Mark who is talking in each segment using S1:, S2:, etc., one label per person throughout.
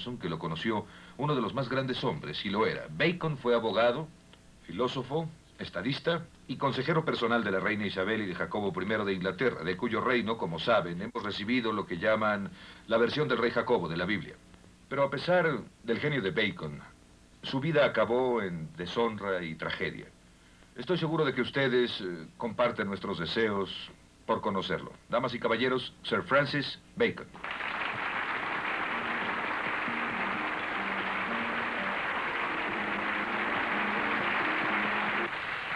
S1: Johnson que lo conoció uno de los más grandes hombres, y lo era. Bacon fue abogado, filósofo, estadista y consejero personal de la reina Isabel y de Jacobo I de Inglaterra, de cuyo reino, como saben, hemos recibido lo que llaman la versión del rey Jacobo de la Biblia. Pero a pesar del genio de Bacon, su vida acabó en deshonra y tragedia. Estoy seguro de que ustedes comparten nuestros deseos por conocerlo. Damas y caballeros, Sir Francis Bacon.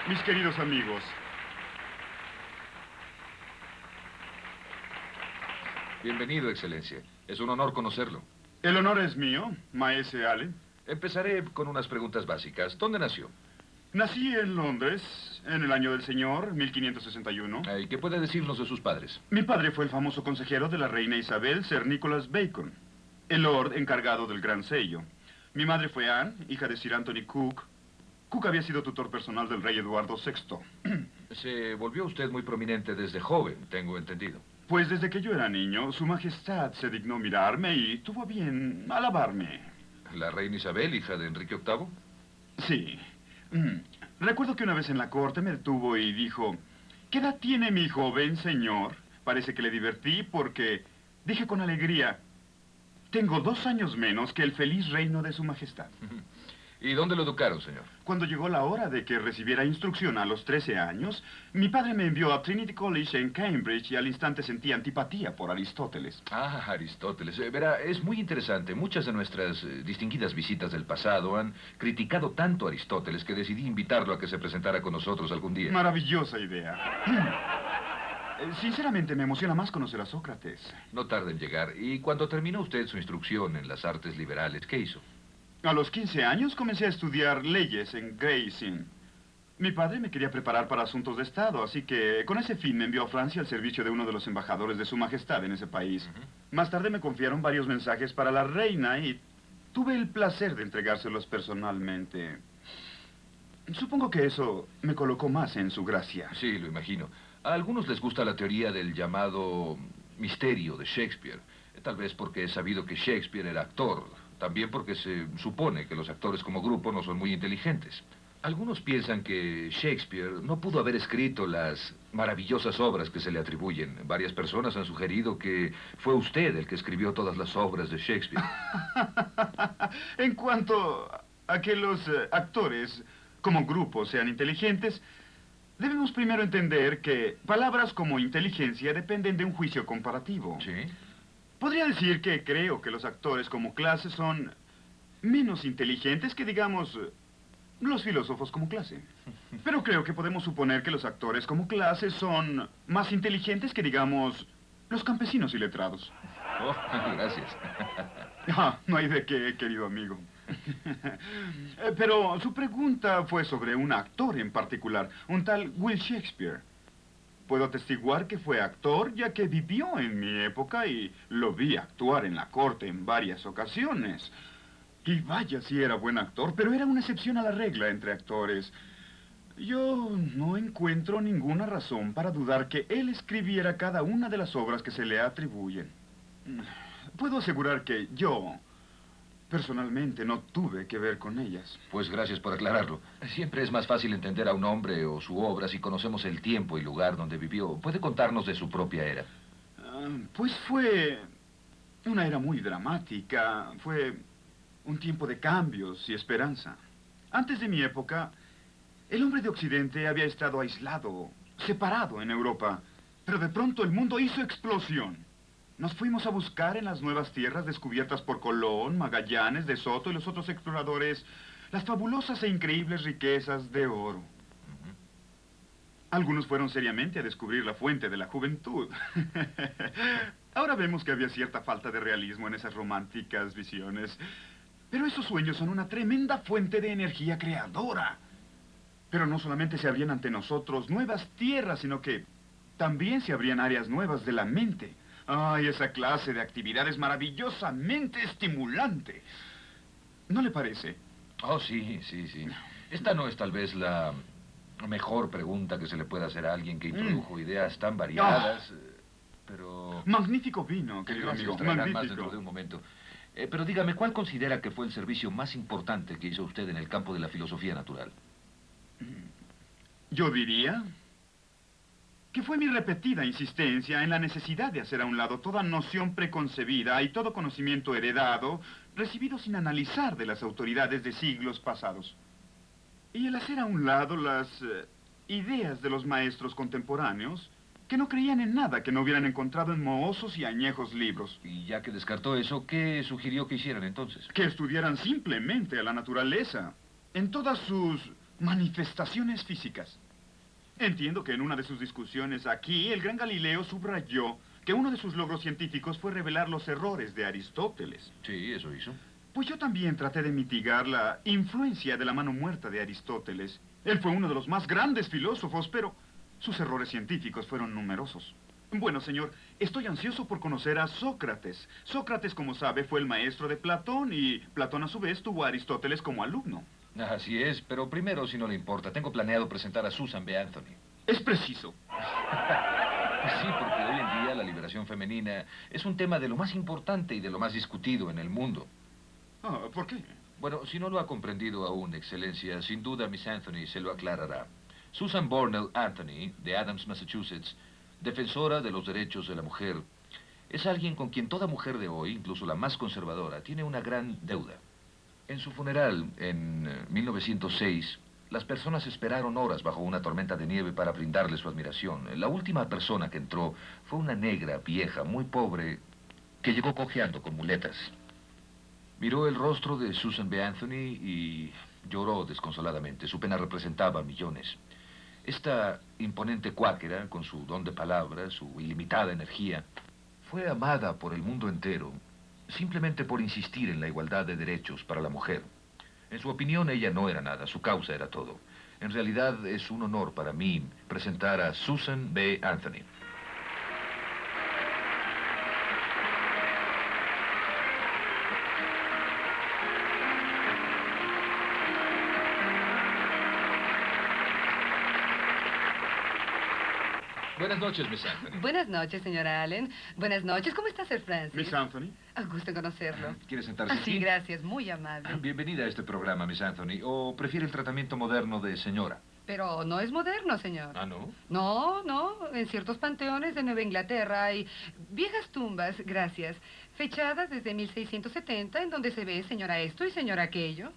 S2: Mis queridos amigos.
S1: Bienvenido, Excelencia. Es un honor conocerlo.
S2: El honor es mío, maese Allen.
S1: Empezaré con unas preguntas básicas. ¿Dónde nació?
S2: Nací en Londres, en el año del Señor, 1561.
S1: ¿Y qué puede decirnos de sus padres?
S2: Mi padre fue el famoso consejero de la reina Isabel, Sir Nicholas Bacon, el lord encargado del Gran Sello. Mi madre fue Anne, hija de Sir Anthony Cook. Cook había sido tutor personal del rey Eduardo VI.
S1: Se volvió usted muy prominente desde joven, tengo entendido.
S2: Pues desde que yo era niño, su majestad se dignó mirarme y tuvo a bien alabarme.
S1: ¿La reina Isabel, hija de Enrique VIII?
S2: Sí. Recuerdo que una vez en la corte me detuvo y dijo: ¿qué edad tiene mi joven señor? Parece que le divertí porque dije con alegría: tengo 2 años menos que el feliz reino de su majestad.
S1: ¿Y dónde lo educaron, señor?
S2: Cuando llegó la hora de que recibiera instrucción a los 13 años, mi padre me envió a Trinity College en Cambridge y al instante sentí antipatía por Aristóteles.
S1: Ah, Aristóteles. Verá, es muy interesante. Muchas de nuestras distinguidas visitas del pasado han criticado tanto a Aristóteles que decidí invitarlo a que se presentara con nosotros algún día.
S2: Maravillosa idea. Sinceramente, me emociona más conocer a Sócrates.
S1: No tarde en llegar. Y cuando terminó usted su instrucción en las artes liberales, ¿qué hizo?
S2: A los 15 años comencé a estudiar leyes en Gray's Inn. Mi padre me quería preparar para asuntos de Estado, así que con ese fin me envió a Francia al servicio de uno de los embajadores de su majestad en ese país. Más tarde me confiaron varios mensajes para la reina y tuve el placer de entregárselos personalmente. Supongo que eso me colocó más en su gracia.
S1: Sí, lo imagino. A algunos les gusta la teoría del llamado misterio de Shakespeare. Tal vez porque es sabido que Shakespeare era actor. También porque se supone que los actores como grupo no son muy inteligentes. Algunos piensan que Shakespeare no pudo haber escrito las maravillosas obras que se le atribuyen. Varias personas han sugerido que fue usted el que escribió todas las obras de Shakespeare.
S2: En cuanto a que los actores como grupo sean inteligentes, debemos primero entender que palabras como inteligencia dependen de un juicio comparativo.
S1: ¿Sí?
S2: Podría decir que creo que los actores como clase son menos inteligentes que, digamos, los filósofos como clase. Pero creo que podemos suponer que los actores como clase son más inteligentes que, digamos, los campesinos iletrados.
S1: Oh, gracias.
S2: No hay de qué, querido amigo. Pero su pregunta fue sobre un actor en particular, un tal Will Shakespeare. Puedo atestiguar que fue actor, ya que vivió en mi época y lo vi actuar en la corte en varias ocasiones. Y vaya si era buen actor, pero era una excepción a la regla entre actores. Yo no encuentro ninguna razón para dudar que él escribiera cada una de las obras que se le atribuyen. Puedo asegurar que yo, personalmente, no tuve que ver con ellas.
S1: Pues gracias por aclararlo. Siempre es más fácil entender a un hombre o su obra si conocemos el tiempo y lugar donde vivió. ¿Puede contarnos de su propia era?
S2: Pues fue una era muy dramática. Fue un tiempo de cambios y esperanza. Antes de mi época, el hombre de Occidente había estado aislado, separado en Europa. Pero de pronto el mundo hizo explosión. Nos fuimos a buscar en las nuevas tierras descubiertas por Colón, Magallanes, De Soto y los otros exploradores las fabulosas e increíbles riquezas de oro. Algunos fueron seriamente a descubrir la fuente de la juventud. Ahora vemos que había cierta falta de realismo en esas románticas visiones. Pero esos sueños son una tremenda fuente de energía creadora. Pero no solamente se abrían ante nosotros nuevas tierras, sino que también se abrían áreas nuevas de la mente. ¡Ay, esa clase de actividad es maravillosamente estimulante! ¿No le parece?
S1: Oh, sí, sí, sí. Esta no es tal vez la mejor pregunta que se le pueda hacer a alguien que introdujo ideas tan variadas, pero...
S2: Magnífico vino, querido
S1: Gracias,
S2: amigo,
S1: traerán más
S2: magnífico.
S1: dentro de un momento. Pero dígame, ¿cuál considera que fue el servicio más importante que hizo usted en el campo de la filosofía natural?
S2: Yo diría que fue mi repetida insistencia en la necesidad de hacer a un lado toda noción preconcebida y todo conocimiento heredado, recibido sin analizar de las autoridades de siglos pasados. Y el hacer a un lado las ideas de los maestros contemporáneos que no creían en nada que no hubieran encontrado en mohosos y añejos libros.
S1: Y ya que descartó eso, ¿qué sugirió que hicieran entonces?
S2: Que estudiaran simplemente a la naturaleza en todas sus manifestaciones físicas. Entiendo que en una de sus discusiones aquí, el gran Galileo subrayó que uno de sus logros científicos fue revelar los errores de Aristóteles.
S1: Sí, eso hizo.
S2: Pues yo también traté de mitigar la influencia de la mano muerta de Aristóteles. Él fue uno de los más grandes filósofos, pero sus errores científicos fueron numerosos. Bueno, señor, estoy ansioso por conocer a Sócrates. Sócrates, como sabe, fue el maestro de Platón y Platón a su vez tuvo a Aristóteles como alumno.
S1: Así es, pero primero, si no le importa, tengo planeado presentar a Susan B. Anthony.
S2: Es preciso.
S1: Sí, porque hoy en día la liberación femenina es un tema de lo más importante y de lo más discutido en el mundo.
S2: ¿Por qué?
S1: Bueno, si no lo ha comprendido aún, Excelencia, sin duda Miss Anthony se lo aclarará. Susan Bornell Anthony, de Adams, Massachusetts, defensora de los derechos de la mujer, es alguien con quien toda mujer de hoy, incluso la más conservadora, tiene una gran deuda. En su funeral, en 1906, las personas esperaron horas bajo una tormenta de nieve para brindarle su admiración. La última persona que entró fue una negra, vieja, muy pobre, que llegó cojeando con muletas. Miró el rostro de Susan B. Anthony y lloró desconsoladamente. Su pena representaba millones. Esta imponente cuáquera, con su don de palabra, su ilimitada energía, fue amada por el mundo entero simplemente por insistir en la igualdad de derechos para la mujer. En su opinión, ella no era nada, su causa era todo. En realidad, es un honor para mí presentar a Susan B. Anthony. Buenas noches, Miss Anthony.
S3: Buenas noches, señora Allen. Buenas noches. ¿Cómo está, Sir Francis?
S2: Miss Anthony.
S3: Gusto en conocerlo.
S1: ¿Quiere sentarse aquí?
S3: Sí, gracias. Muy amable.
S1: Bienvenida a este programa, Miss Anthony. ¿O prefiere el tratamiento moderno de señora?
S3: Pero no es moderno, señor.
S1: ¿Ah, no?
S3: No, no. En ciertos panteones de Nueva Inglaterra hay viejas tumbas, gracias, fechadas desde 1670, en donde se ve señora esto y señora aquello.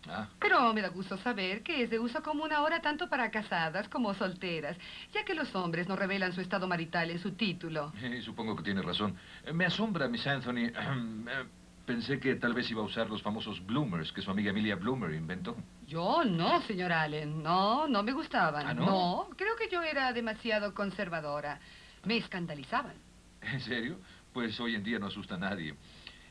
S1: Ah.
S3: Pero me da gusto saber que es de uso común ahora tanto para casadas como solteras, ya que los hombres no revelan su estado marital en su título.
S1: Supongo que tiene razón. Me asombra, Miss Anthony. Pensé que tal vez iba a usar los famosos bloomers que su amiga Emilia Bloomer inventó.
S3: Yo no, señor Allen. No, no me gustaban.
S1: ¿Ah, no?
S3: No, creo que yo era demasiado conservadora. Me escandalizaban.
S1: ¿En serio? Pues hoy en día no asusta a nadie.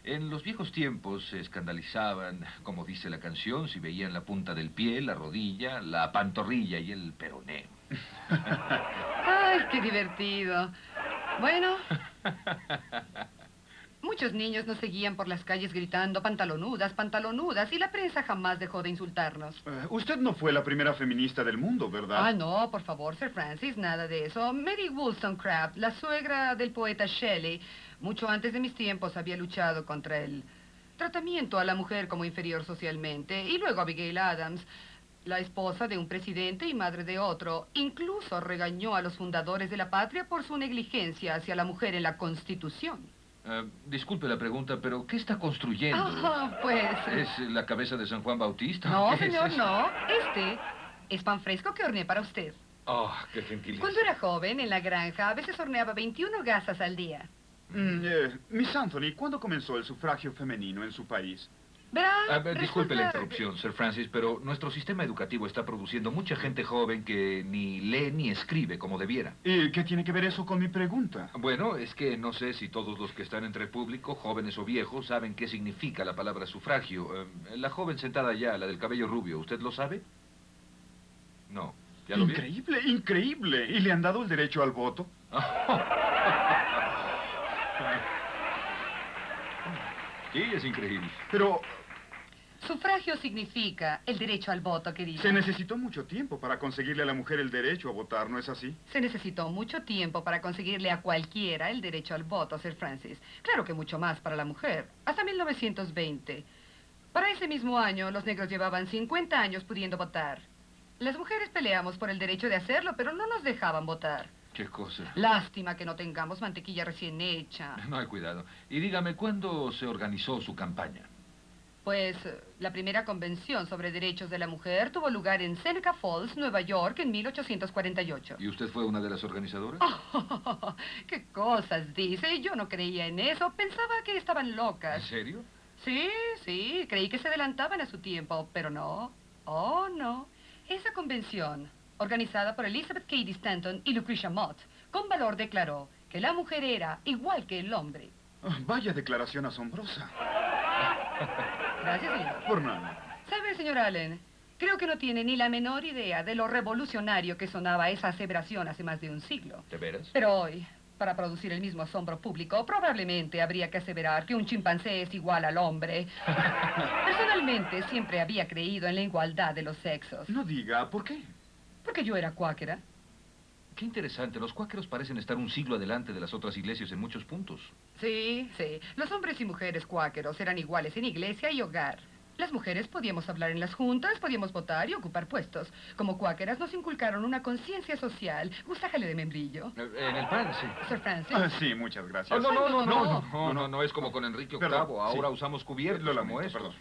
S1: En los viejos tiempos se escandalizaban, como dice la canción, si veían la punta del pie, la rodilla, la pantorrilla y el peroné.
S3: Ay, qué divertido. Bueno, muchos niños nos seguían por las calles gritando pantalonudas, pantalonudas, y la prensa jamás dejó de insultarnos.
S2: Usted no fue la primera feminista del mundo, ¿verdad?
S3: Ah, no, por favor, Sir Francis, nada de eso. Mary Wollstonecraft, la suegra del poeta Shelley, mucho antes de mis tiempos había luchado contra el tratamiento a la mujer como inferior socialmente. Y luego Abigail Adams, la esposa de un presidente y madre de otro, incluso regañó a los fundadores de la patria por su negligencia hacia la mujer en la Constitución.
S1: Disculpe la pregunta, pero ¿qué está construyendo?
S3: Ah, pues...
S1: ¿Es la cabeza de San Juan Bautista?
S3: No,
S1: ¿Qué es
S3: señor,
S1: eso?
S3: no. Este es pan fresco que horneé para usted.
S1: Oh, qué gentileza.
S3: Cuando era joven, en la granja, a veces horneaba 21 gasas al día.
S2: Miss Anthony, ¿cuándo comenzó el sufragio femenino en su país?
S3: Verá,
S1: Disculpe la
S3: resulta-
S1: interrupción, Sir Francis, pero nuestro sistema educativo está produciendo mucha gente joven que ni lee ni escribe como debiera.
S2: ¿Y qué tiene que ver eso con mi pregunta?
S1: Bueno, es que no sé si todos los que están entre el público, jóvenes o viejos, saben qué significa la palabra sufragio. La joven sentada allá, la del cabello rubio, ¿usted lo sabe? No. ¿Ya lo vio?
S2: Increíble, increíble. ¿Y le han dado el derecho al voto?
S1: Sí, es increíble.
S2: Pero
S3: Sufragio significa el derecho al voto, querido.
S2: Se necesitó mucho tiempo para conseguirle a la mujer el derecho a votar, ¿no es así?
S3: Se necesitó mucho tiempo para conseguirle a cualquiera el derecho al voto, Sir Francis. Claro que mucho más para la mujer. Hasta 1920. Para ese mismo año, los negros llevaban 50 años pudiendo votar. Las mujeres peleamos por el derecho de hacerlo, pero no nos dejaban votar.
S1: ¿Qué cosa?
S3: Lástima que no tengamos mantequilla recién hecha.
S1: No hay cuidado. Y dígame, ¿cuándo se organizó su campaña?
S3: Pues la primera convención sobre derechos de la mujer tuvo lugar en Seneca Falls, Nueva York, en 1848.
S1: ¿Y usted fue una de las organizadoras?
S3: Oh, ¿qué cosas dice? Yo no creía en eso. Pensaba que estaban
S1: ¿En
S3: locas.
S1: serio?
S3: Sí, creí que se adelantaban a su tiempo, pero no. Oh, no. Esa convención, organizada por Elizabeth Cady Stanton y Lucretia Mott, con valor declaró que la mujer era igual que el hombre.
S2: Oh, vaya declaración asombrosa.
S3: Gracias, señor.
S2: Por nada.
S3: ¿Sabe, señor Allen? Creo que no tiene ni la menor idea de lo revolucionario que sonaba esa aseveración hace más de un siglo.
S1: ¿De veras?
S3: Pero hoy, para producir el mismo asombro público, probablemente habría que aseverar que un chimpancé es igual al hombre. Personalmente, siempre había creído en la igualdad de los sexos.
S2: No diga, ¿por qué?
S3: Porque yo era cuáquera.
S1: Qué interesante. Los cuáqueros parecen estar un siglo adelante de las otras iglesias en muchos puntos.
S3: Sí. Los hombres y mujeres cuáqueros eran iguales en iglesia y hogar. Las mujeres podíamos hablar en las juntas, podíamos votar y ocupar puestos. Como cuáqueras nos inculcaron una conciencia social. ¿Gusta jale de membrillo?
S1: En el pan, sí.
S3: Sir Francis.
S2: Sí, muchas gracias.
S1: Oh,
S3: no.
S1: No, es como con Enrique VIII.
S2: Perdón,
S1: Ahora
S2: sí.
S1: usamos cubiertos
S2: Lo
S1: como
S2: lamento,
S1: estos.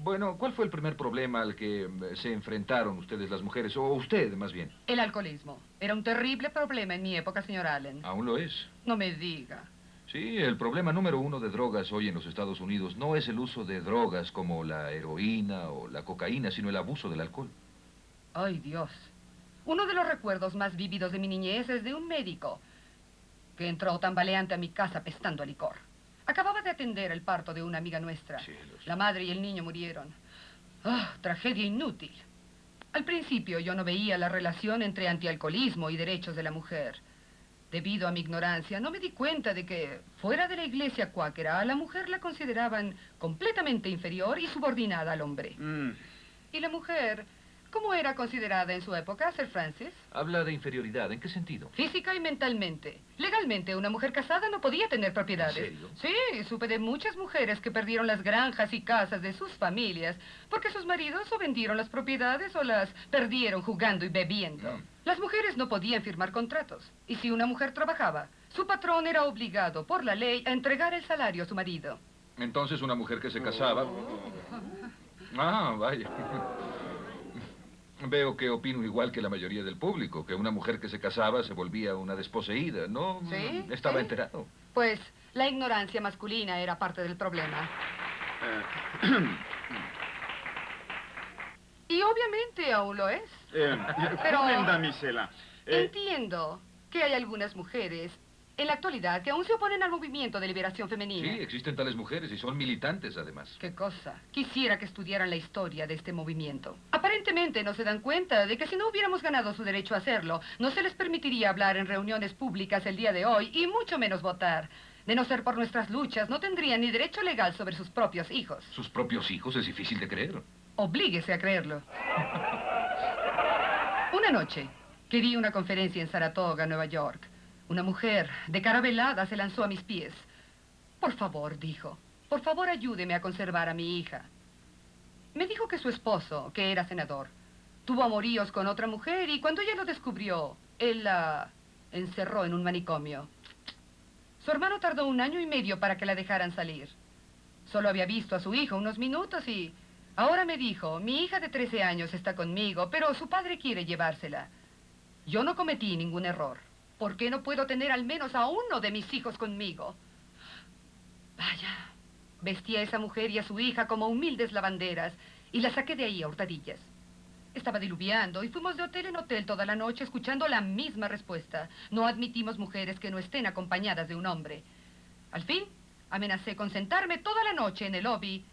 S1: Bueno, ¿cuál fue el primer problema al que se enfrentaron ustedes las mujeres? O usted, más bien.
S3: El alcoholismo. Era un terrible problema en mi época, señor Allen.
S1: Aún lo es.
S3: No me diga.
S1: Sí, el problema número uno de drogas hoy en los Estados Unidos no es el uso de drogas como la heroína o la cocaína, sino el abuso del alcohol.
S3: Ay, Dios. Uno de los recuerdos más vívidos de mi niñez es de un médico que entró tambaleante a mi casa pestando a licor. Acababa de atender el parto de una amiga nuestra.
S1: Cielos.
S3: La madre y el niño murieron. Tragedia inútil. Al principio yo no veía la relación entre antialcoholismo y derechos de la mujer. Debido a mi ignorancia, no me di cuenta de que, fuera de la iglesia cuáquera, a la mujer la consideraban completamente inferior y subordinada al hombre. ¿Y la mujer, cómo era considerada en su época, Sir Francis?
S1: Habla de inferioridad. ¿En qué sentido?
S3: Física y mentalmente. Legalmente, una mujer casada no podía tener propiedades.
S1: ¿En serio?
S3: Sí, supe de muchas mujeres que perdieron las granjas y casas de sus familias porque sus maridos o vendieron las propiedades o las perdieron jugando y bebiendo. Las mujeres no podían firmar contratos. Y si una mujer trabajaba, su patrón era obligado por la ley a entregar el salario a su marido.
S1: Entonces una mujer que se casaba... Ah, vaya. Veo que opino igual que la mayoría del público, que una mujer que se casaba se volvía una desposeída, ¿no?
S3: ¿Sí?
S1: Estaba
S3: ¿Sí?
S1: enterado.
S3: Pues la ignorancia masculina era parte del problema. Y obviamente aún lo es.
S2: Joven damisela.
S3: Entiendo que hay algunas mujeres en la actualidad que aún se oponen al movimiento de liberación femenina.
S1: Sí, existen tales mujeres y son militantes, además.
S3: ¿Qué cosa? Quisiera que estudiaran la historia de este movimiento. Aparentemente no se dan cuenta de que si no hubiéramos ganado su derecho a hacerlo, no se les permitiría hablar en reuniones públicas el día de hoy y mucho menos votar. De no ser por nuestras luchas, no tendrían ni derecho legal sobre sus propios hijos.
S1: ¿Sus propios hijos? Es difícil de creer.
S3: Oblíguese a creerlo. Una noche, que di una conferencia en Saratoga, Nueva York, una mujer de cara velada se lanzó a mis pies. Por favor, dijo, por favor ayúdeme a conservar a mi hija. Me dijo que su esposo, que era senador, tuvo amoríos con otra mujer y cuando ella lo descubrió, él la encerró en un manicomio. Su hermano tardó 1 año y medio para que la dejaran salir. Solo había visto a su hijo unos minutos y ahora me dijo, mi hija de 13 años está conmigo, pero su padre quiere llevársela. Yo no cometí ningún error. ¿Por qué no puedo tener al menos a uno de mis hijos conmigo? Vaya, vestí a esa mujer y a su hija como humildes lavanderas y la saqué de ahí a hurtadillas. Estaba diluviando y fuimos de hotel en hotel toda la noche escuchando la misma respuesta. No admitimos mujeres que no estén acompañadas de un hombre. Al fin, amenacé con sentarme toda la noche en el lobby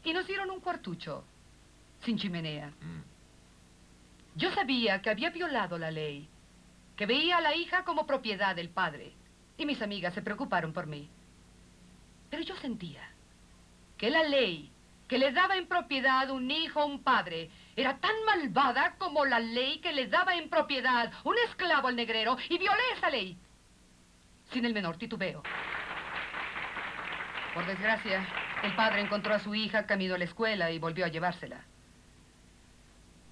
S3: y nos dieron un cuartucho, sin chimenea. Yo sabía que había violado la ley, que veía a la hija como propiedad del padre, y mis amigas se preocuparon por mí. Pero yo sentía que la ley que le daba en propiedad un hijo a un padre era tan malvada como la ley que le daba en propiedad un esclavo al negrero, y violé esa ley sin el menor titubeo. Por desgracia, el padre encontró a su hija camino a la escuela y volvió a llevársela.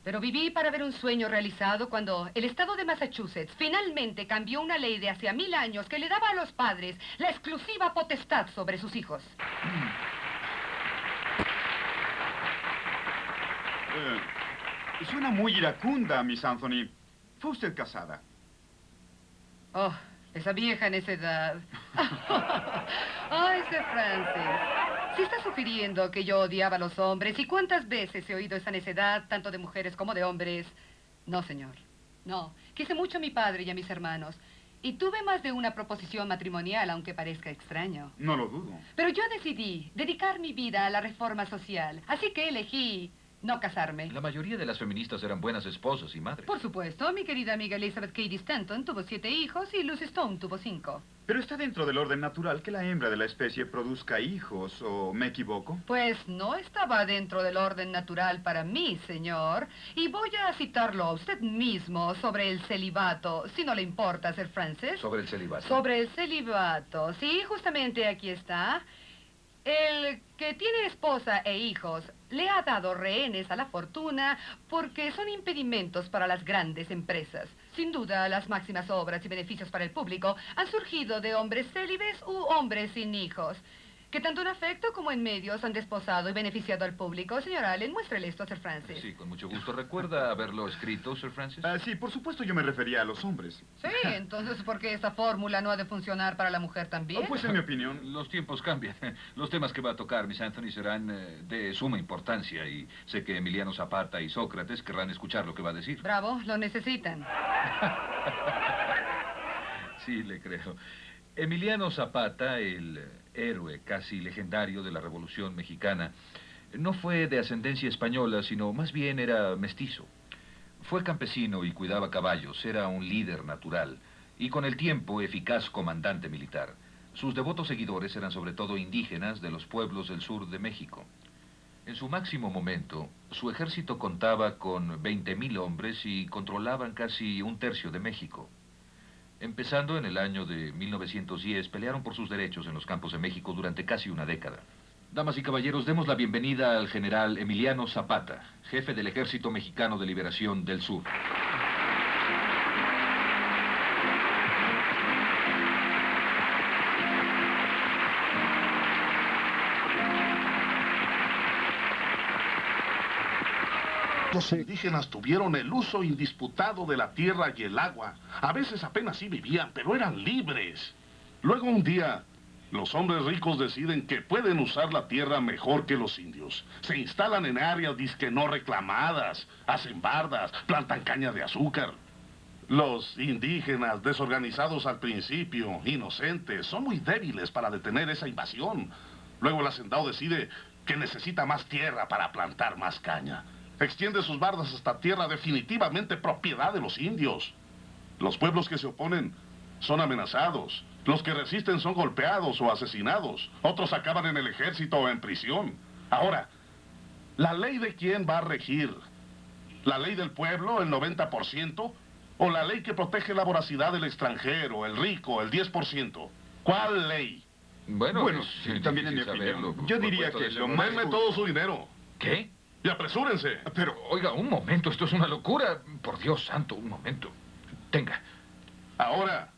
S3: Pero viví para ver un sueño realizado cuando el estado de Massachusetts finalmente cambió una ley de hace 1000 años que le daba a los padres la exclusiva potestad sobre sus hijos.
S2: Suena muy iracunda, Miss Anthony. ¿Fue usted casada?
S3: Oh, esa vieja necedad. Ay, Sir Francis. Si está sugiriendo que yo odiaba a los hombres, ¿y cuántas veces he oído esa necedad, tanto de mujeres como de hombres? No, señor. No. Quise mucho a mi padre y a mis hermanos. Y tuve más de una proposición matrimonial, aunque parezca extraño.
S2: No lo dudo.
S3: Pero yo decidí dedicar mi vida a la reforma social. Así que elegí no casarme.
S1: La mayoría de las feministas eran buenas esposas y madres.
S3: Por supuesto, mi querida amiga Elizabeth Cady Stanton tuvo 7 hijos y Lucy Stone tuvo 5.
S2: Pero está dentro del orden natural que la hembra de la especie produzca hijos, ¿o me equivoco?
S3: Pues no estaba dentro del orden natural para mí, señor. Y voy a citarlo a usted mismo sobre el celibato, si no le importa, Sir Francis.
S1: Sobre el celibato.
S3: Sobre el celibato. Sí, justamente aquí está. El que tiene esposa e hijos le ha dado rehenes a la fortuna porque son impedimentos para las grandes empresas. Sin duda, las máximas obras y beneficios para el público han surgido de hombres célibes u hombres sin hijos, que tanto en afecto como en medios han desposado y beneficiado al público. Señor Allen, muéstrele esto a Sir Francis.
S1: Sí, con mucho gusto. ¿Recuerda haberlo escrito, Sir Francis?
S2: Sí, por supuesto yo me refería a los hombres.
S3: Sí, entonces, ¿por qué esta fórmula no ha de funcionar para la mujer también?
S2: Pues en mi opinión...
S1: Los tiempos cambian. Los temas que va a tocar Miss Anthony serán de suma importancia y sé que Emiliano Zapata y Sócrates querrán escuchar lo que va a decir.
S3: Bravo, lo necesitan.
S1: Sí, le creo. Emiliano Zapata, el héroe casi legendario de la Revolución Mexicana, no fue de ascendencia española, sino más bien era mestizo. Fue campesino y cuidaba caballos, era un líder natural y con el tiempo eficaz comandante militar. Sus devotos seguidores eran sobre todo indígenas de los pueblos del sur de México. En su máximo momento, su ejército contaba con 20,000 hombres y controlaban casi 1/3 de México. Empezando en el año de 1910, pelearon por sus derechos en los campos de México durante casi una década. Damas y caballeros, demos la bienvenida al general Emiliano Zapata, jefe del Ejército Mexicano de Liberación del Sur.
S4: Los indígenas tuvieron el uso indisputado de la tierra y el agua. A veces apenas sí vivían, pero eran libres. Luego un día, los hombres ricos deciden que pueden usar la tierra mejor que los indios. Se instalan en áreas disque no reclamadas, hacen bardas, plantan caña de azúcar. Los indígenas, desorganizados al principio, inocentes, son muy débiles para detener esa invasión. Luego el hacendado decide que necesita más tierra para plantar más caña. Extiende sus bardas hasta tierra definitivamente propiedad de los indios. Los pueblos que se oponen son amenazados. Los que resisten son golpeados o asesinados. Otros acaban en el ejército o en prisión. Ahora, ¿la ley de quién va a regir? ¿La ley del pueblo, el 90%? ¿O la ley que protege la voracidad del extranjero, el rico, el 10%? ¿Cuál ley?
S1: Bueno,
S2: sí, también en mi opinión. Yo diría que lo más...
S4: Denme todo su dinero.
S1: ¿Qué?
S4: Y apresúrense.
S1: Pero, oiga, un momento, esto es una locura. Por Dios santo, un momento. Tenga.
S4: Ahora,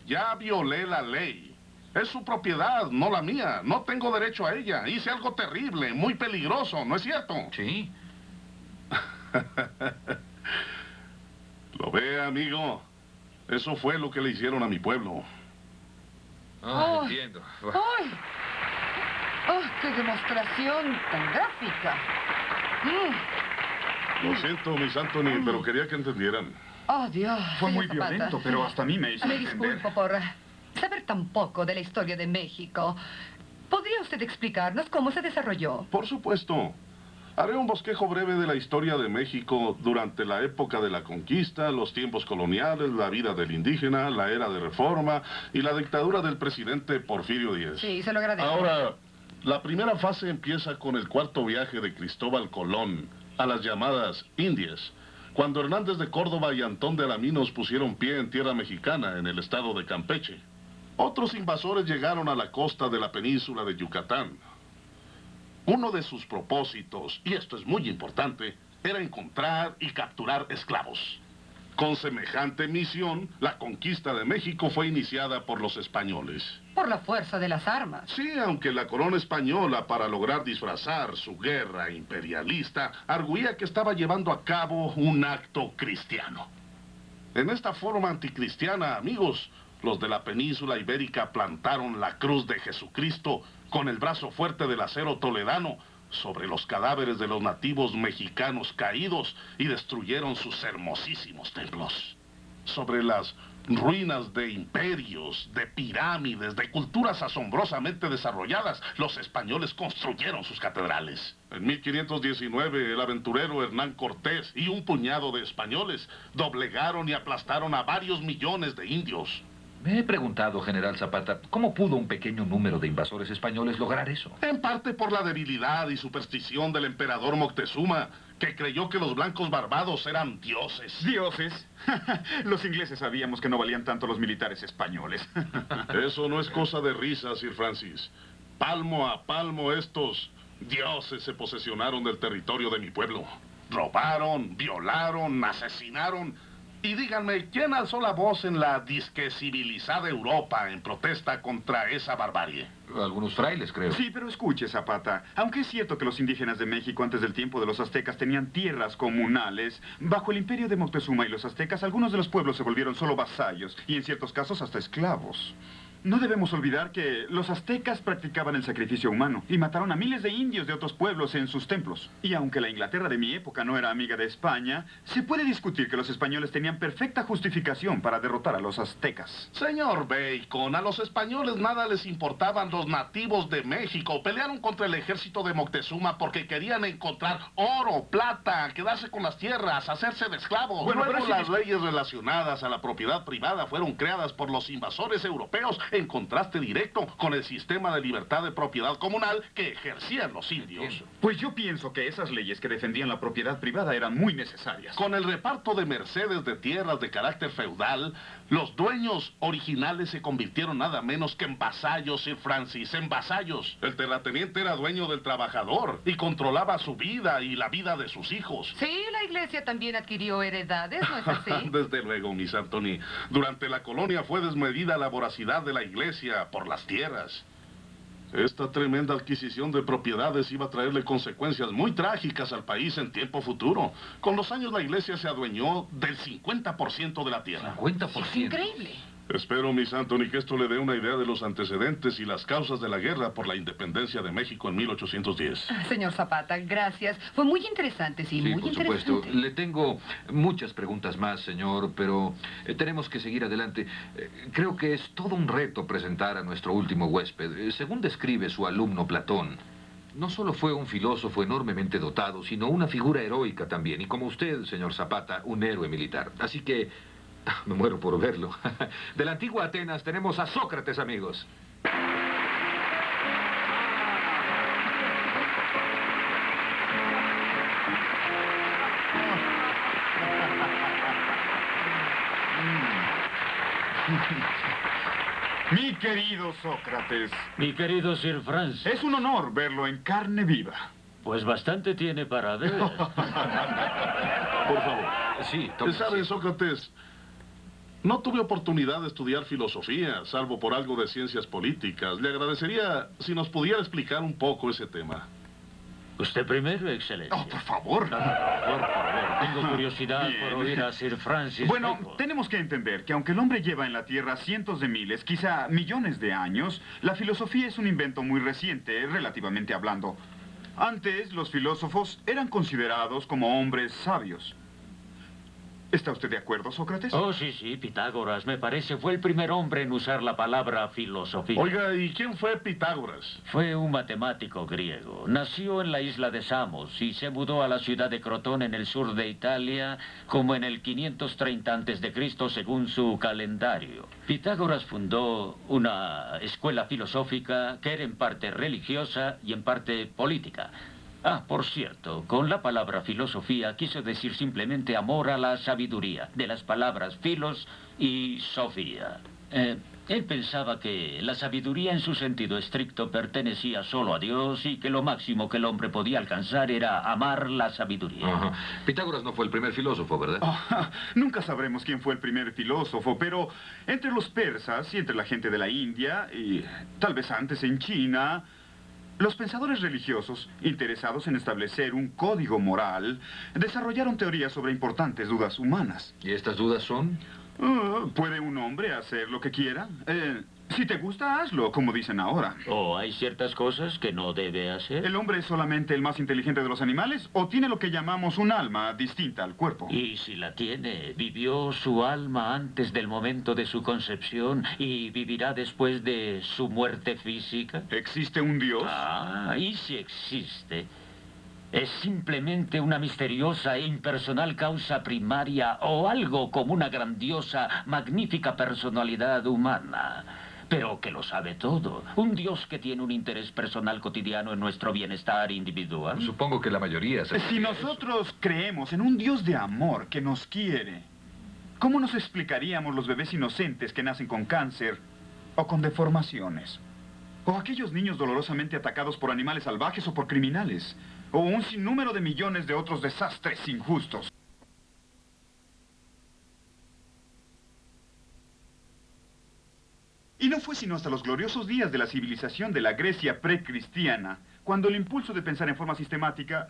S4: ya violé la ley. Es su propiedad, no la mía. No tengo derecho a ella. Hice algo terrible, muy peligroso, ¿no es cierto?
S1: Sí.
S4: ¿Lo ve, amigo? Eso fue lo que le hicieron a mi pueblo.
S1: Ah, entiendo.
S3: ¡Ay! ¡Oh, qué demostración tan gráfica!
S4: Lo siento, Miss Anthony, pero quería que entendieran.
S3: ¡Oh, Dios!
S2: Fue
S3: señor
S2: muy
S3: Zapata.
S2: violento, pero hasta a mí me hizo
S3: Me
S2: entender.
S3: disculpo por saber tan poco de la historia de México. ¿Podría usted explicarnos cómo se desarrolló?
S4: Por supuesto. Haré un bosquejo breve de la historia de México durante la época de la conquista, los tiempos coloniales, la vida del indígena, la era de reforma y la dictadura del presidente Porfirio Díaz.
S3: Sí, se lo agradezco.
S4: Ahora, La primera fase empieza con el cuarto viaje de Cristóbal Colón a las llamadas Indias, cuando Hernández de Córdoba y Antón de Alaminos pusieron pie en tierra mexicana en el estado de Campeche. Otros invasores llegaron a la costa de la península de Yucatán. Uno de sus propósitos, y esto es muy importante, era encontrar y capturar esclavos. Con semejante misión, la conquista de México fue iniciada por los españoles.
S3: Por la fuerza de las armas.
S4: Sí, aunque la corona española, para lograr disfrazar su guerra imperialista, arguía que estaba llevando a cabo un acto cristiano. En esta forma anticristiana, amigos, los de la península ibérica plantaron la cruz de Jesucristo con el brazo fuerte del acero toledano sobre los cadáveres de los nativos mexicanos caídos y destruyeron sus hermosísimos templos. Sobre las ruinas de imperios, de pirámides, de culturas asombrosamente desarrolladas, los españoles construyeron sus catedrales. En 1519, el aventurero Hernán Cortés y un puñado de españoles doblegaron y aplastaron a varios millones de indios.
S1: Me he preguntado, General Zapata, ¿cómo pudo un pequeño número de invasores españoles lograr eso?
S4: En parte por la debilidad y superstición del emperador Moctezuma, que creyó que los blancos barbados eran dioses.
S2: ¿Dioses? Los ingleses sabíamos que no valían tanto los militares españoles.
S4: Eso no es cosa de risa, Sir Francis. Palmo a palmo estos dioses se posesionaron del territorio de mi pueblo. Robaron, violaron, asesinaron. Y díganme, ¿quién alzó la voz en la disque civilizada Europa en protesta contra esa barbarie?
S1: Algunos frailes, creo.
S2: Sí, pero escuche, Zapata. Aunque es cierto que los indígenas de México antes del tiempo de los aztecas tenían tierras comunales, bajo el imperio de Moctezuma y los aztecas, algunos de los pueblos se volvieron solo vasallos y en ciertos casos hasta esclavos. No debemos olvidar que los aztecas practicaban el sacrificio humano y mataron a miles de indios de otros pueblos en sus templos. Y aunque la Inglaterra de mi época no era amiga de España, se puede discutir que los españoles tenían perfecta justificación para derrotar a los aztecas.
S4: Señor Bacon, a los españoles nada les importaban los nativos de México. Pelearon contra el ejército de Moctezuma porque querían encontrar oro, plata, quedarse con las tierras, hacerse de esclavos.
S2: Bueno,
S4: Luego
S2: pero
S4: las leyes relacionadas a la propiedad privada fueron creadas por los invasores europeos en contraste directo con el sistema de libertad de propiedad comunal que ejercían los indios.
S2: Pues yo pienso que esas leyes que defendían la propiedad privada eran muy necesarias.
S4: Con el reparto de mercedes de tierras de carácter feudal, los dueños originales se convirtieron nada menos que en vasallos, Sir Francis, en vasallos. El terrateniente era dueño del trabajador y controlaba su vida y la vida de sus hijos.
S3: Sí, la iglesia también adquirió heredades, ¿no es así?
S4: Desde luego, Miss Anthony. Durante la colonia fue desmedida la voracidad de la iglesia por las tierras. Esta tremenda adquisición de propiedades iba a traerle consecuencias muy trágicas al país en tiempo futuro. Con los años la iglesia se adueñó del 50% de la tierra.
S1: 50%.
S3: Es increíble.
S4: Espero, Miss Anthony, que esto le dé una idea de los antecedentes y las causas de la guerra por la independencia de México en 1810.
S3: Señor Zapata, gracias. Fue muy interesante, sí, muy
S1: por
S3: interesante.
S1: supuesto. Le tengo muchas preguntas más, señor, pero tenemos que seguir adelante. Creo que es todo un reto presentar a nuestro último huésped. Según describe su alumno Platón, no solo fue un filósofo enormemente dotado, sino una figura heroica también. Y como usted, señor Zapata, un héroe militar. Así que me muero por verlo. De la antigua Atenas tenemos a Sócrates, amigos.
S2: Mi querido Sócrates,
S5: Mi querido Sir Francis,
S2: es un honor verlo en carne viva.
S5: pues bastante tiene para ver.
S4: Por favor.
S1: Sí, tome
S4: ¿Sabe,
S1: asiento.
S4: Sócrates? No tuve oportunidad de estudiar filosofía, salvo por algo de ciencias políticas. Le agradecería si nos pudiera explicar un poco ese tema.
S5: Usted primero, excelencia.
S2: Oh, por favor.
S5: Por favor, tengo curiosidad
S2: Bien.
S5: por oír a Sir Francis
S2: Bueno,
S5: Bacon.
S2: tenemos que entender que aunque el hombre lleva en la Tierra cientos de miles, quizá millones de años, la filosofía es un invento muy reciente, relativamente hablando. Antes, los filósofos eran considerados como hombres sabios. ¿Está usted de acuerdo, Sócrates?
S5: Oh, sí, sí, Pitágoras, me parece, fue el primer hombre en usar la palabra filosofía.
S4: Oiga, ¿y quién fue Pitágoras?
S5: Fue un matemático griego. Nació en la isla de Samos y se mudó a la ciudad de Crotón en el sur de Italia como en el 530 a.C. según su calendario. Pitágoras fundó una escuela filosófica que era en parte religiosa y en parte política. Ah, por cierto, con la palabra filosofía quiso decir simplemente amor a la sabiduría, de las palabras filos y sofía. Él pensaba que la sabiduría en su sentido estricto pertenecía solo a Dios y que lo máximo que el hombre podía alcanzar era amar la sabiduría.
S1: Ajá. Pitágoras no fue el primer filósofo, ¿verdad?
S2: Nunca sabremos quién fue el primer filósofo, pero entre los persas y entre la gente de la India, y tal vez antes en China, los pensadores religiosos, interesados en establecer un código moral, desarrollaron teorías sobre importantes dudas humanas.
S1: ¿Y estas dudas son?
S2: ¿Puede un hombre hacer lo que quiera? Si te gusta, hazlo, como dicen ahora.
S5: ¿O hay ciertas cosas que no debe hacer?
S2: ¿El hombre es solamente el más inteligente de los animales o tiene lo que llamamos un alma distinta al cuerpo?
S5: Y si la tiene, vivió su alma antes del momento de su concepción y vivirá después de su muerte física.
S2: ¿Existe un Dios?
S5: Ah, y si existe, es simplemente una misteriosa e impersonal causa primaria o algo como una grandiosa, magnífica personalidad humana. Pero que lo sabe todo. Un Dios que tiene un interés personal cotidiano en nuestro bienestar individual.
S1: Supongo que la mayoría se...
S2: Si nosotros creemos en un Dios de amor que nos quiere, ¿cómo nos explicaríamos los bebés inocentes que nacen con cáncer o con deformaciones? O aquellos niños dolorosamente atacados por animales salvajes o por criminales. O un sinnúmero de millones de otros desastres injustos. Y no fue sino hasta los gloriosos días de la civilización de la Grecia precristiana, cuando el impulso de pensar en forma sistemática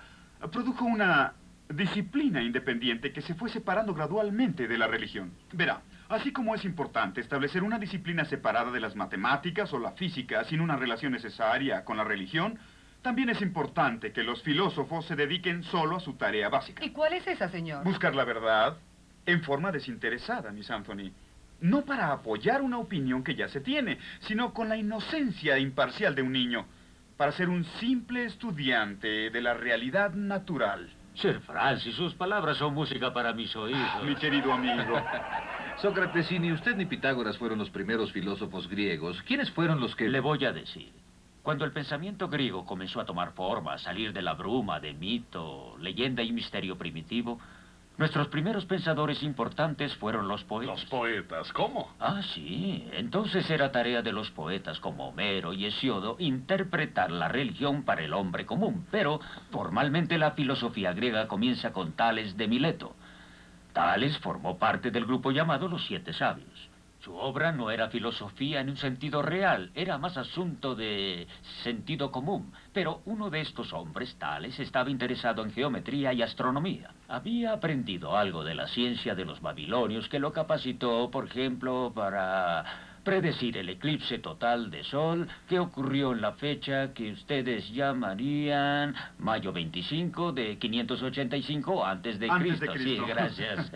S2: produjo una disciplina independiente que se fue separando gradualmente de la religión. Verá, así como es importante establecer una disciplina separada de las matemáticas o la física sin una relación necesaria con la religión, también es importante que los filósofos se dediquen solo a su tarea básica.
S3: ¿Y cuál es esa, señor?
S2: Buscar la verdad en forma desinteresada, Miss Anthony. No para apoyar una opinión que ya se tiene, sino con la inocencia imparcial de un niño, para ser un simple estudiante de la realidad natural.
S5: Sir Francis, sus palabras son música para mis oídos.
S2: Mi querido amigo.
S1: Sócrates, si ni usted ni Pitágoras fueron los primeros filósofos griegos, ¿quiénes fueron los que...?
S5: Le voy a decir. Cuando el pensamiento griego comenzó a tomar forma, a salir de la bruma de mito, leyenda y misterio primitivo, nuestros primeros pensadores importantes fueron los poetas.
S4: Los poetas, ¿cómo?
S5: Ah, sí. Entonces era tarea de los poetas como Homero y Hesíodo interpretar la religión para el hombre común. Pero formalmente la filosofía griega comienza con Tales de Mileto. Tales formó parte del grupo llamado los Siete Sabios. Su obra no era filosofía en un sentido real, era más asunto de sentido común. Pero uno de estos hombres, Tales, estaba interesado en geometría y astronomía. Había aprendido algo de la ciencia de los babilonios que lo capacitó, por ejemplo, para predecir el eclipse total de sol que ocurrió en la fecha que ustedes llamarían mayo 25 de 585 antes de Cristo. Sí, gracias.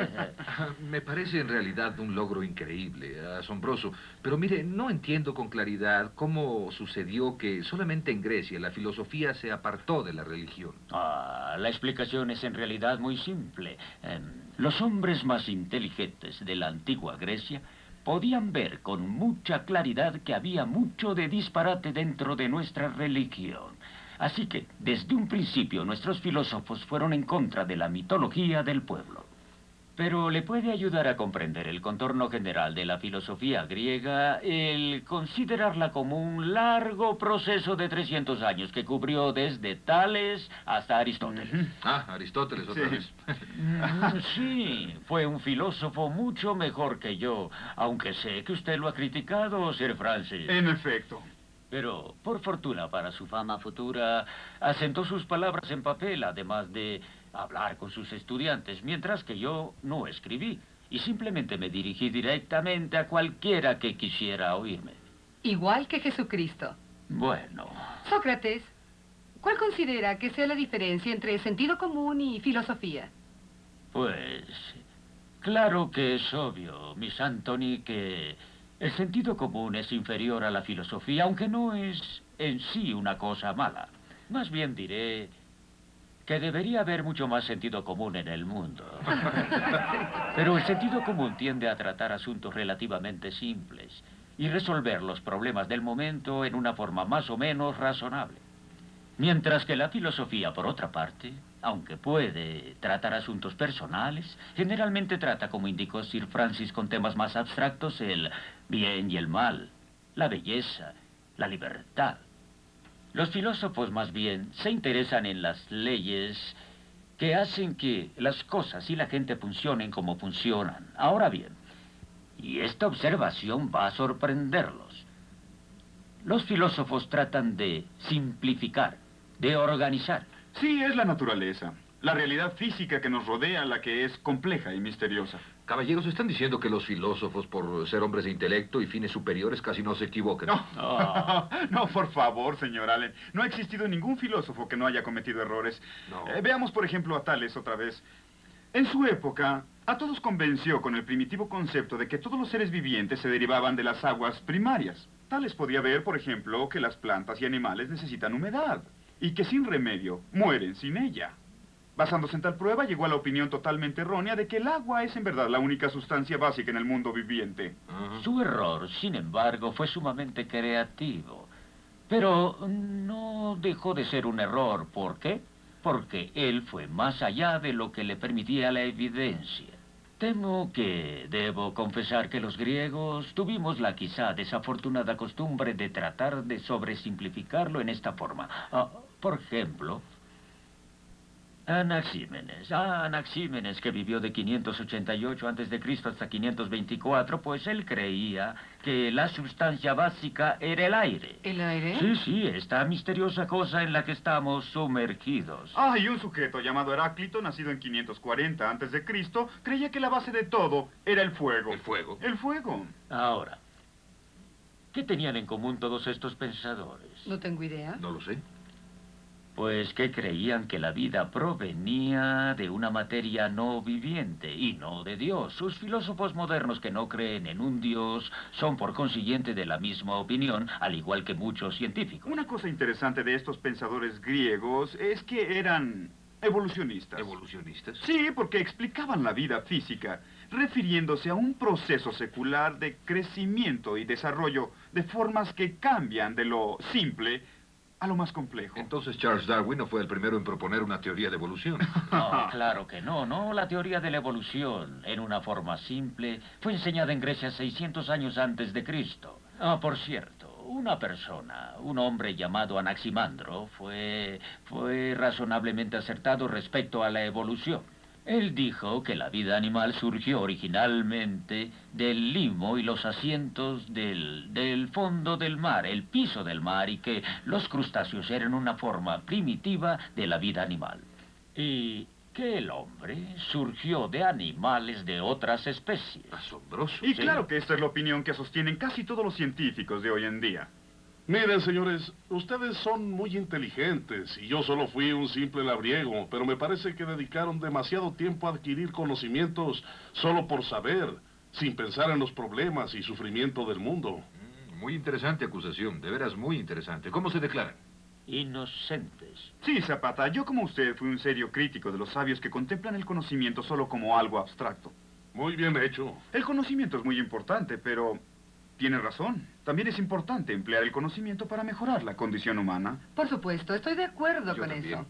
S1: Me parece en realidad un logro increíble, asombroso. Pero mire, no entiendo con claridad cómo sucedió que solamente en Grecia la filosofía se apartó de la religión.
S5: La explicación es en realidad muy simple. Los hombres más inteligentes de la antigua Grecia podían ver con mucha claridad que había mucho de disparate dentro de nuestra religión. Así que, desde un principio, nuestros filósofos fueron en contra de la mitología del pueblo. Pero le puede ayudar a comprender el contorno general de la filosofía griega el considerarla como un largo proceso de 300 años que cubrió desde Tales hasta Aristóteles.
S1: Aristóteles otra vez.
S5: Sí, fue un filósofo mucho mejor que yo, aunque sé que usted lo ha criticado, Sir Francis.
S2: En efecto.
S5: Pero, por fortuna para su fama futura, asentó sus palabras en papel, además de hablar con sus estudiantes, mientras que yo no escribí. Y simplemente me dirigí directamente a cualquiera que quisiera oírme.
S3: Igual que Jesucristo.
S5: Bueno,
S3: Sócrates, ¿cuál considera que sea la diferencia entre sentido común y filosofía?
S5: pues Claro que es obvio, Miss Anthony, que el sentido común es inferior a la filosofía, aunque no es en sí una cosa mala. Más bien diré que debería haber mucho más sentido común en el mundo. Pero el sentido común tiende a tratar asuntos relativamente simples y resolver los problemas del momento en una forma más o menos razonable. Mientras que la filosofía, por otra parte, aunque puede tratar asuntos personales, generalmente trata, como indicó Sir Francis, con temas más abstractos, el bien y el mal, la belleza, la libertad. Los filósofos, más bien, se interesan en las leyes que hacen que las cosas y la gente funcionen como funcionan. Ahora bien, y esta observación va a sorprenderlos, los filósofos tratan de simplificar, de organizar.
S2: Sí, es la naturaleza. La realidad física que nos rodea, la que es compleja y misteriosa.
S1: Caballeros, están diciendo que los filósofos, por ser hombres de intelecto y fines superiores, casi no se equivocan.
S2: No,
S5: Oh.
S2: no, por favor, señor Allen. No ha existido ningún filósofo que no haya cometido errores.
S1: No.
S2: Veamos, por ejemplo, a Tales otra vez. En su época, a todos convenció con el primitivo concepto de que todos los seres vivientes se derivaban de las aguas primarias. Tales podía ver, por ejemplo, que las plantas y animales necesitan humedad y que sin remedio mueren sin ella. Basándose en tal prueba, llegó a la opinión totalmente errónea de que el agua es en verdad la única sustancia básica en el mundo viviente.
S1: Ajá.
S5: Su error, sin embargo, fue sumamente creativo. Pero no dejó de ser un error. ¿Por qué? Porque él fue más allá de lo que le permitía la evidencia. Temo que debo confesar que los griegos tuvimos la quizá desafortunada costumbre de tratar de sobresimplificarlo en esta forma. Por ejemplo, Anaxímenes, que vivió de 588 a.C. hasta 524, pues él creía que la sustancia básica era el aire.
S3: ¿El aire?
S5: Sí, esta misteriosa cosa en la que estamos sumergidos.
S2: Y un sujeto llamado Heráclito, nacido en 540 a.C., creía que la base de todo era el fuego.
S1: ¿El fuego?
S2: El fuego.
S5: Ahora, ¿qué tenían en común todos estos pensadores?
S3: No tengo idea.
S1: No lo sé.
S5: Pues que creían que la vida provenía de una materia no viviente y no de Dios. Sus filósofos modernos que no creen en un Dios son por consiguiente de la misma opinión, al igual que muchos científicos.
S2: Una cosa interesante de estos pensadores griegos es que eran evolucionistas.
S1: ¿Evolucionistas?
S2: Sí, porque explicaban la vida física, refiriéndose a un proceso secular de crecimiento y desarrollo de formas que cambian de lo simple a lo más complejo.
S1: Entonces Charles Darwin no fue el primero en proponer una teoría de evolución.
S5: No, claro que no. La teoría de la evolución, en una forma simple, fue enseñada en Grecia 600 años antes de Cristo. Por cierto, una persona, un hombre llamado Anaximandro, fue razonablemente acertado respecto a la evolución. Él dijo que la vida animal surgió originalmente del limo y los asientos del fondo del mar, el piso del mar, y que los crustáceos eran una forma primitiva de la vida animal. Y que el hombre surgió de animales de otras especies.
S1: Asombroso.
S2: Y
S5: Sí.
S2: claro que esta es la opinión que sostienen casi todos los científicos de hoy en día.
S4: Miren, señores, ustedes son muy inteligentes y yo solo fui un simple labriego, pero me parece que dedicaron demasiado tiempo a adquirir conocimientos solo por saber, sin pensar en los problemas y sufrimiento del mundo.
S1: Muy interesante acusación, de veras muy interesante. ¿Cómo se declaran?
S5: Inocentes.
S2: Sí, Zapata, yo como usted fui un serio crítico de los sabios que contemplan el conocimiento solo como algo abstracto.
S4: Muy bien hecho.
S2: El conocimiento es muy importante, pero tiene razón. También es importante emplear el conocimiento para mejorar la condición humana.
S3: Por supuesto, estoy de acuerdo
S1: Yo
S3: con
S1: también.
S3: eso.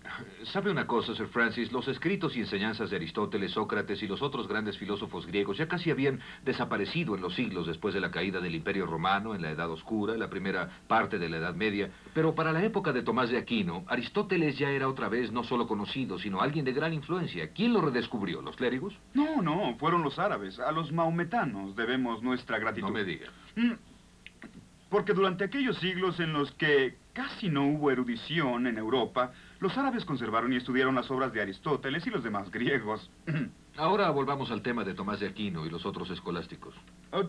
S1: ¿Sabe una cosa, Sir Francis? Los escritos y enseñanzas de Aristóteles, Sócrates y los otros grandes filósofos griegos ya casi habían desaparecido en los siglos después de la caída del Imperio Romano, en la Edad Oscura, en la primera parte de la Edad Media. Pero para la época de Tomás de Aquino, Aristóteles ya era otra vez no solo conocido, sino alguien de gran influencia. ¿Quién lo redescubrió? ¿Los clérigos?
S2: No, fueron los árabes. A los maometanos debemos nuestra gratitud.
S1: No me diga.
S2: Porque durante aquellos siglos en los que casi no hubo erudición en Europa, los árabes conservaron y estudiaron las obras de Aristóteles y los demás griegos.
S1: Ahora volvamos al tema de Tomás de Aquino y los otros escolásticos.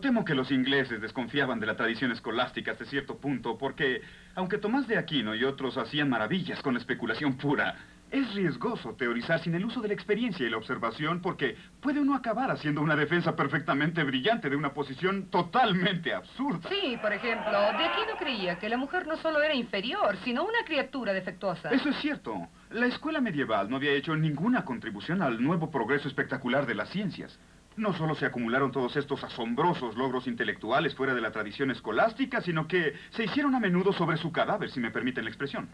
S2: Temo que los ingleses desconfiaban de la tradición escolástica hasta cierto punto, porque aunque Tomás de Aquino y otros hacían maravillas con la especulación pura, Es riesgoso teorizar sin el uso de la experiencia y la observación porque puede uno acabar haciendo una defensa perfectamente brillante de una posición totalmente absurda.
S3: Sí, por ejemplo, de Aquino creía que la mujer no solo era inferior, sino una criatura defectuosa.
S2: Eso es cierto. La escuela medieval no había hecho ninguna contribución al nuevo progreso espectacular de las ciencias. No solo se acumularon todos estos asombrosos logros intelectuales fuera de la tradición escolástica, sino que se hicieron a menudo sobre su cadáver, si me permiten la expresión.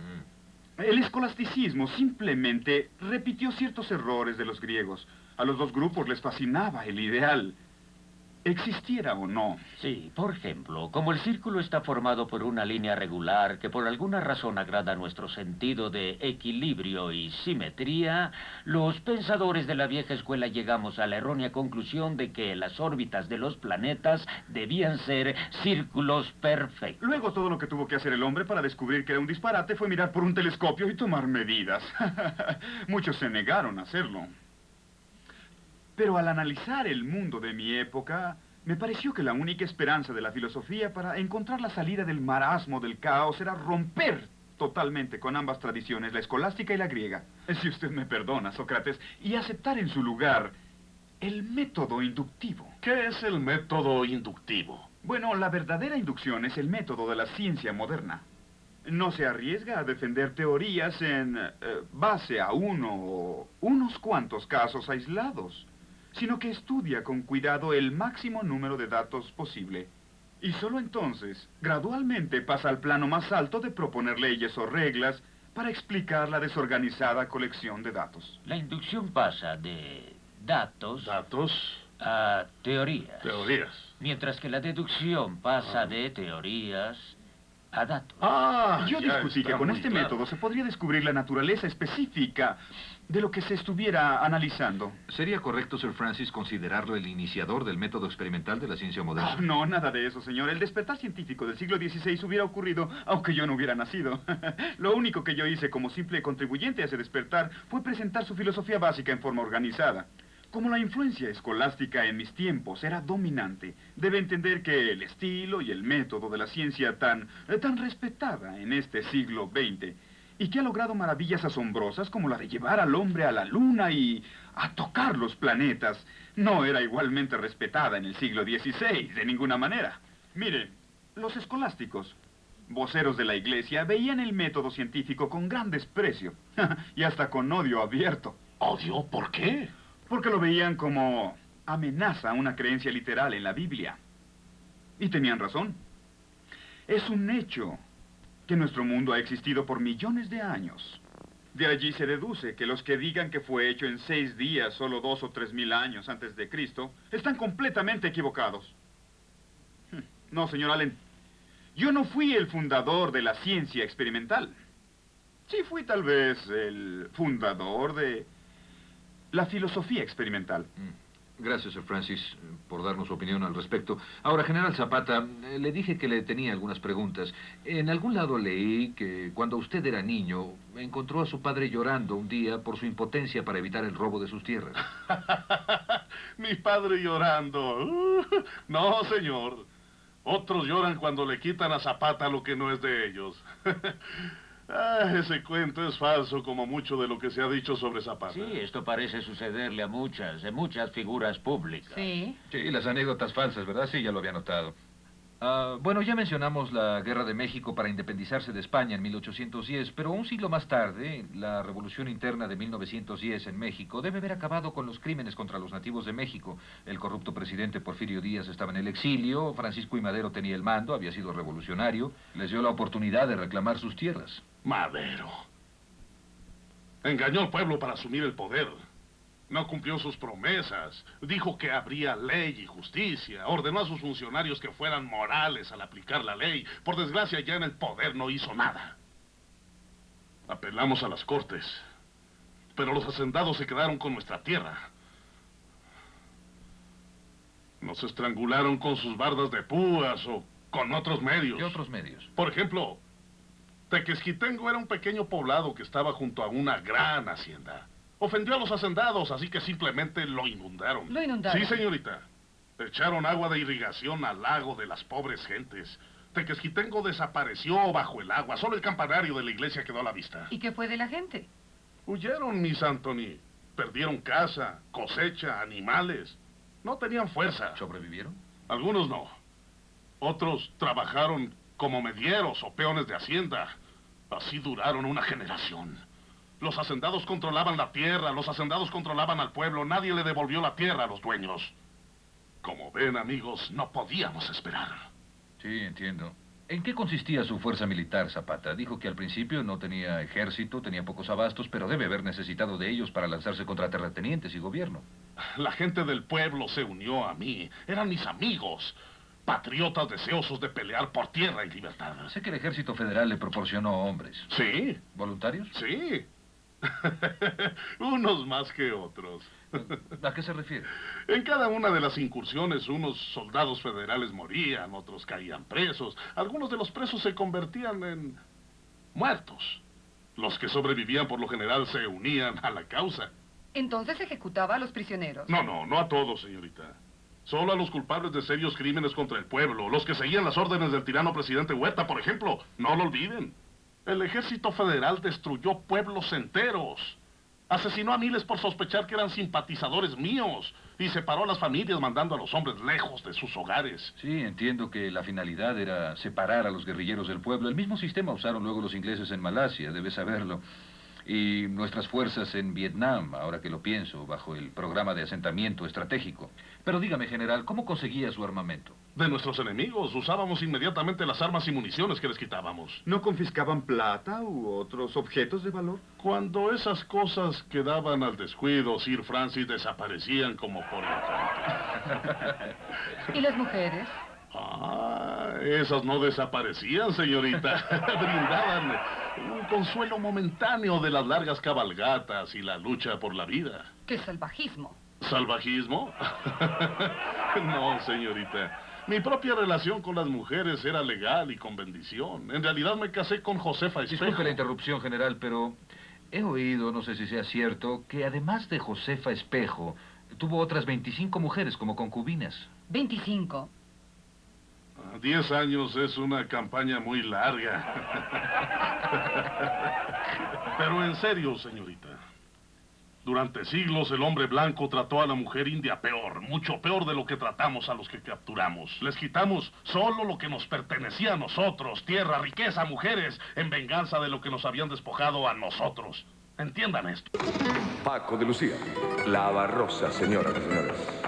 S2: El escolasticismo simplemente repitió ciertos errores de los griegos. A los dos grupos les fascinaba el ideal, existiera o no.
S5: Sí, por ejemplo, como el círculo está formado por una línea regular que por alguna razón agrada a nuestro sentido de equilibrio y simetría, los pensadores de la vieja escuela llegamos a la errónea conclusión de que las órbitas de los planetas debían ser círculos perfectos.
S2: Luego todo lo que tuvo que hacer el hombre para descubrir que era un disparate fue mirar por un telescopio y tomar medidas. Muchos se negaron a hacerlo. Pero al analizar el mundo de mi época, me pareció que la única esperanza de la filosofía para encontrar la salida del marasmo del caos era romper totalmente con ambas tradiciones, la escolástica y la griega. Si usted me perdona, Sócrates, y aceptar en su lugar el método inductivo.
S4: ¿Qué es el método inductivo?
S2: Bueno, la verdadera inducción es el método de la ciencia moderna. No se arriesga a defender teorías en base a uno o unos cuantos casos aislados, sino que estudia con cuidado el máximo número de datos posible. Y solo entonces, gradualmente pasa al plano más alto de proponer leyes o reglas para explicar la desorganizada colección de datos.
S5: La inducción pasa de datos a teorías. Mientras que la deducción pasa de teorías a datos.
S2: Yo discutí que con este método se podría descubrir la naturaleza específica de lo que se estuviera analizando.
S1: ¿Sería correcto, Sir Francis, considerarlo el iniciador del método experimental de la ciencia moderna?
S2: No, nada de eso, señor. El despertar científico del siglo XVI hubiera ocurrido aunque yo no hubiera nacido. Lo único que yo hice como simple contribuyente a ese despertar fue presentar su filosofía básica en forma organizada. Como la influencia escolástica en mis tiempos era dominante, debe entender que el estilo y el método de la ciencia tan respetada en este siglo XX, y que ha logrado maravillas asombrosas como la de llevar al hombre a la luna y a tocar los planetas, no era igualmente respetada en el siglo XVI, de ninguna manera. Mire, los escolásticos, voceros de la iglesia, veían el método científico con gran desprecio y hasta con odio abierto.
S4: ¿Odio? ¿Por qué?
S2: Porque lo veían como amenaza a una creencia literal en la Biblia. Y tenían razón. Es un hecho que nuestro mundo ha existido por millones de años. De allí se deduce que los que digan que fue hecho en 6 días, solo 2 o 3 mil años antes de Cristo, están completamente equivocados. No, señor Allen. Yo no fui el fundador de la ciencia experimental. Sí fui tal vez el fundador de la filosofía experimental.
S1: Gracias, Sir Francis, por darnos su opinión al respecto. Ahora, General Zapata, le dije que le tenía algunas preguntas. En algún lado leí que cuando usted era niño, encontró a su padre llorando un día por su impotencia para evitar el robo de sus tierras.
S4: Mi padre llorando. No, señor. Otros lloran cuando le quitan a Zapata lo que no es de ellos. Ese cuento es falso como mucho de lo que se ha dicho sobre Zapata.
S5: Sí, esto parece sucederle a muchas figuras públicas.
S3: Sí.
S1: Sí, las anécdotas falsas, ¿verdad? Sí, ya lo había notado. Bueno, ya mencionamos la Guerra de México para independizarse de España en 1810, pero un siglo más tarde, la Revolución Interna de 1910 en México debe haber acabado con los crímenes contra los nativos de México. El corrupto presidente Porfirio Díaz estaba en el exilio, Francisco I. Madero tenía el mando, había sido revolucionario, les dio la oportunidad de reclamar sus tierras.
S4: Madero engañó al pueblo para asumir el poder. No cumplió sus promesas. Dijo que habría ley y justicia. Ordenó a sus funcionarios que fueran morales al aplicar la ley. Por desgracia, ya en el poder no hizo nada. Apelamos a las cortes. Pero los hacendados se quedaron con nuestra tierra. Nos estrangularon con sus bardas de púas o con otros medios.
S1: ¿Qué otros medios?
S4: Por ejemplo, Tequesquitengo era un pequeño poblado que estaba junto a una gran hacienda. Ofendió a los hacendados, así que simplemente lo inundaron.
S3: ¿Lo inundaron?
S4: Sí, señorita. Echaron agua de irrigación al lago de las pobres gentes. Tequesquitengo desapareció bajo el agua. Solo el campanario de la iglesia quedó a la vista.
S3: ¿Y qué fue de la gente?
S4: Huyeron, Miss Anthony. Perdieron casa, cosecha, animales. No tenían fuerza.
S1: ¿Sobrevivieron?
S4: Algunos no. Otros trabajaron como medieros o peones de hacienda. Así duraron una generación. Los hacendados controlaban la tierra, los hacendados controlaban al pueblo. Nadie le devolvió la tierra a los dueños. Como ven, amigos, no podíamos esperar.
S1: Sí, entiendo. ¿En qué consistía su fuerza militar, Zapata? Dijo que al principio no tenía ejército, tenía pocos abastos, pero debe haber necesitado de ellos para lanzarse contra terratenientes y gobierno.
S4: La gente del pueblo se unió a mí. Eran mis amigos. Patriotas deseosos de pelear por tierra y libertad.
S1: Sé que el ejército federal le proporcionó hombres.
S4: ¿Sí?
S1: ¿Voluntarios?
S4: Sí. Unos más que otros.
S1: ¿A qué se refiere?
S4: En cada una de las incursiones, unos soldados federales morían, otros caían presos. Algunos de los presos se convertían en muertos. Los que sobrevivían por lo general se unían a la causa.
S3: Entonces ejecutaba a los prisioneros.
S4: No a todos, señorita. Solo a los culpables de serios crímenes contra el pueblo. Los que seguían las órdenes del tirano presidente Huerta, por ejemplo. No lo olviden. El ejército federal destruyó pueblos enteros. Asesinó a miles por sospechar que eran simpatizadores míos. Y separó a las familias mandando a los hombres lejos de sus hogares.
S1: Sí, entiendo que la finalidad era separar a los guerrilleros del pueblo. El mismo sistema usaron luego los ingleses en Malasia, debes saberlo. Y nuestras fuerzas en Vietnam, ahora que lo pienso, bajo el programa de asentamiento estratégico. Pero dígame, general, ¿cómo conseguía su armamento?
S4: De nuestros enemigos, usábamos inmediatamente las armas y municiones que les quitábamos.
S2: ¿No confiscaban plata u otros objetos de valor?
S4: Cuando esas cosas quedaban al descuido, Sir Francis desaparecían como por encanto.
S3: ¿Y las mujeres?
S4: Esas no desaparecían, señorita. Brindaban un consuelo momentáneo de las largas cabalgatas y la lucha por la vida.
S3: ¡Qué salvajismo!
S4: ¿Salvajismo? No, señorita. Mi propia relación con las mujeres era legal y con bendición. En realidad me casé con Josefa Espejo.
S1: Disculpe la interrupción, general, pero he oído, no sé si sea cierto, que además de Josefa Espejo, tuvo otras 25 mujeres como concubinas.
S3: 25.
S4: 10 años es una campaña muy larga. Pero en serio, señorita. Durante siglos el hombre blanco trató a la mujer india peor, mucho peor de lo que tratamos a los que capturamos. Les quitamos solo lo que nos pertenecía a nosotros, tierra, riqueza, mujeres, en venganza de lo que nos habían despojado a nosotros. Entiendan esto.
S6: Paco de Lucía, la Barrosa, señoras y señores.